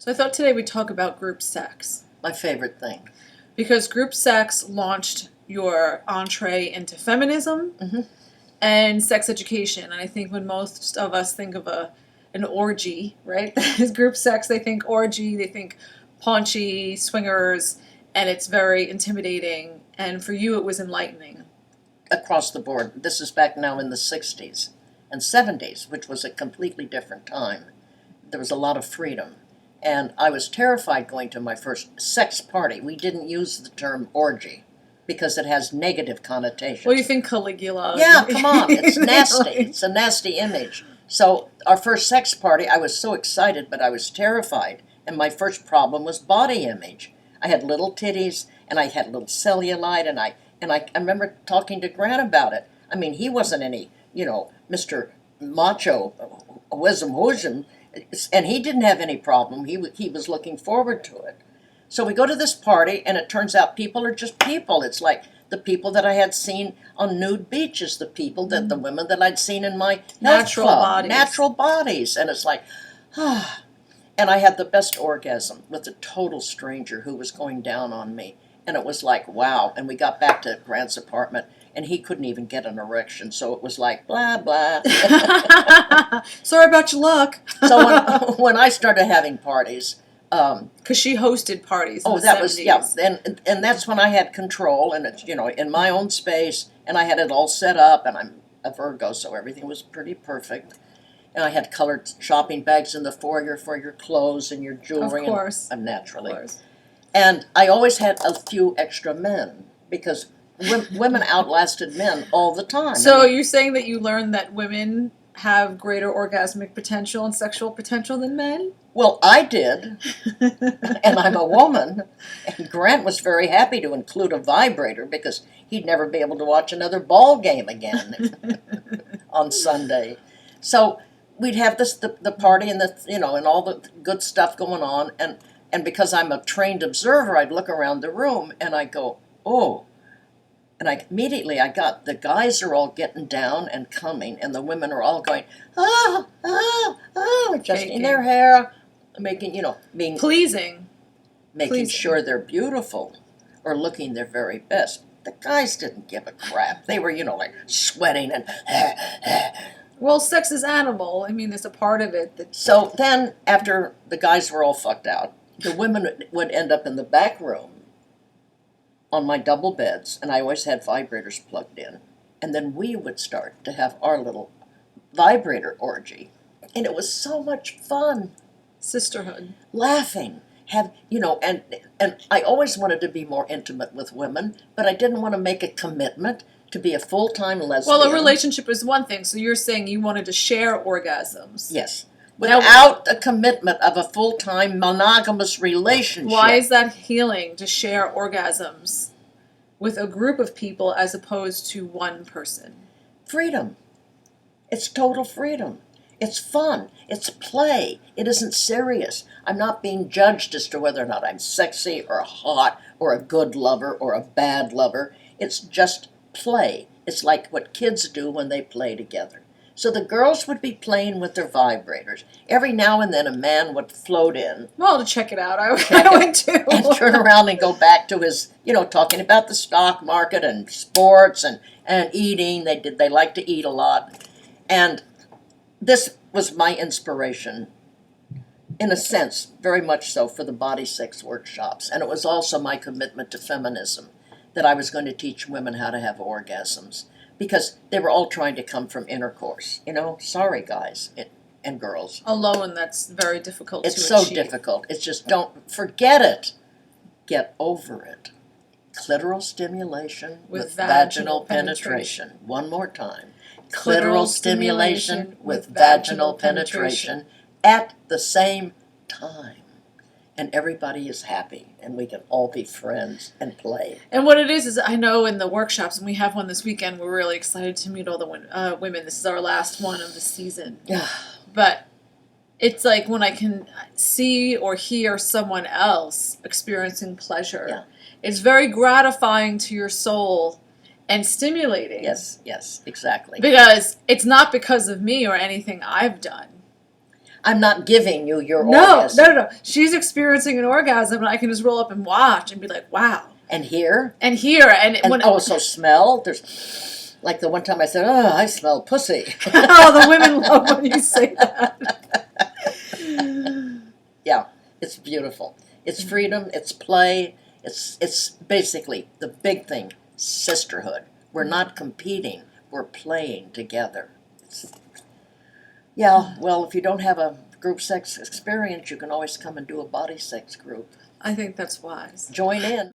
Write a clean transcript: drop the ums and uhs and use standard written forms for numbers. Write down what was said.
So I thought today we'd talk about group sex. My favorite thing. Because group sex launched your entree into feminism and sex education. And I think when most of us think of an orgy, right? Group sex, they think orgy, they think paunchy, swingers, and it's very intimidating. And for you, it was enlightening. Across the board. This is back now in the 60s and 70s, which was a completely different time. There was a lot of freedom. And I was terrified going to my first sex party. We didn't use the term orgy because it has negative connotations. What do you think, Caligula? Yeah, come on. It's nasty. It's a nasty image. So our first sex party, I was so excited, but I was terrified. And my first problem was body image. I had little titties, and I had little cellulite, and I remember talking to Grant about it. I mean, he wasn't any, Mr. Macho, wisdom, and he didn't have any problem. He was looking forward to it. So we go to this party, and it turns out people are just people. It's like the people that I had seen on nude beaches, the women that I'd seen in my natural bodies. And it's like, And I had the best orgasm with a total stranger who was going down on me. And it was like, wow. And we got back to Grant's apartment, and he couldn't even get an erection. So it was like, blah, blah. Sorry about your luck. So when I started having parties... Because she hosted parties in the 70s. Was, yeah. And that's when I had control, and it's, in my own space, and I had it all set up, and I'm a Virgo, so everything was pretty perfect. And I had colored shopping bags in the foyer for your clothes and your jewelry. Of course. And naturally. Of course. And I always had a few extra men, because women outlasted men all the time. So you're saying that you learned that women have greater orgasmic potential and sexual potential than men? Well, I did, and I'm a woman, and Grant was very happy to include a vibrator because he'd never be able to watch another ball game again on Sunday. So we'd have the party and and all the good stuff going on, and because I'm a trained observer, I'd look around the room and I go, oh. And immediately I got, the guys are all getting down and coming, and the women are all going, adjusting their hair, making, being... Pleasing. Making sure they're beautiful or looking their very best. The guys didn't give a crap. They were, like sweating and... Well, sex is animal. I mean, there's a part of it that... So then, after the guys were all fucked out, the women would end up in the back room on my double beds, and I always had vibrators plugged in. And then we would start to have our little vibrator orgy. And it was so much fun. Sisterhood. Laughing. And I always wanted to be more intimate with women, but I didn't want to make a commitment to be a full-time lesbian. Well, a relationship is one thing, so you're saying you wanted to share orgasms. Yes. Without a commitment of a full-time monogamous relationship. Why is that healing to share orgasms with a group of people as opposed to one person? Freedom. It's total freedom. It's fun. It's play. It isn't serious. I'm not being judged as to whether or not I'm sexy or hot or a good lover or a bad lover. It's just play. It's like what kids do when they play together. So the girls would be playing with their vibrators. Every now and then a man would float in. Well, to check it out, I went to. And turn around and go back to his, talking about the stock market and sports and eating. They like to eat a lot. And this was my inspiration, in a sense, very much so, for the body sex workshops. And it was also my commitment to feminism, that I was going to teach women how to have orgasms. Because they were all trying to come from intercourse. Sorry, guys and girls. Alone, that's very difficult to achieve. It's so difficult. It's just, don't forget it. Get over it. Clitoral stimulation with vaginal penetration. One more time. Clitoral stimulation with vaginal penetration at the same time. And everybody is happy, and we can all be friends and play. And what it is I know in the workshops, and we have one this weekend, we're really excited to meet all the women. This is our last one of the season. Yeah. But it's like when I can see or hear someone else experiencing pleasure, it's very gratifying to your soul and stimulating. Yes, exactly. Because it's not because of me or anything I've done. I'm not giving you your No, orgasm. no. She's experiencing an orgasm, and I can just roll up and watch and be like, wow. And here, And here, and when also smell. There's like the one time I said, "Oh, I smell pussy." oh, the women love when you say that. Yeah, it's beautiful. It's freedom. It's play. It's basically the big thing. Sisterhood. We're not competing. We're playing together. Yeah. Well, if you don't have a group sex experience, you can always come and do a body sex group. I think that's wise. Join in.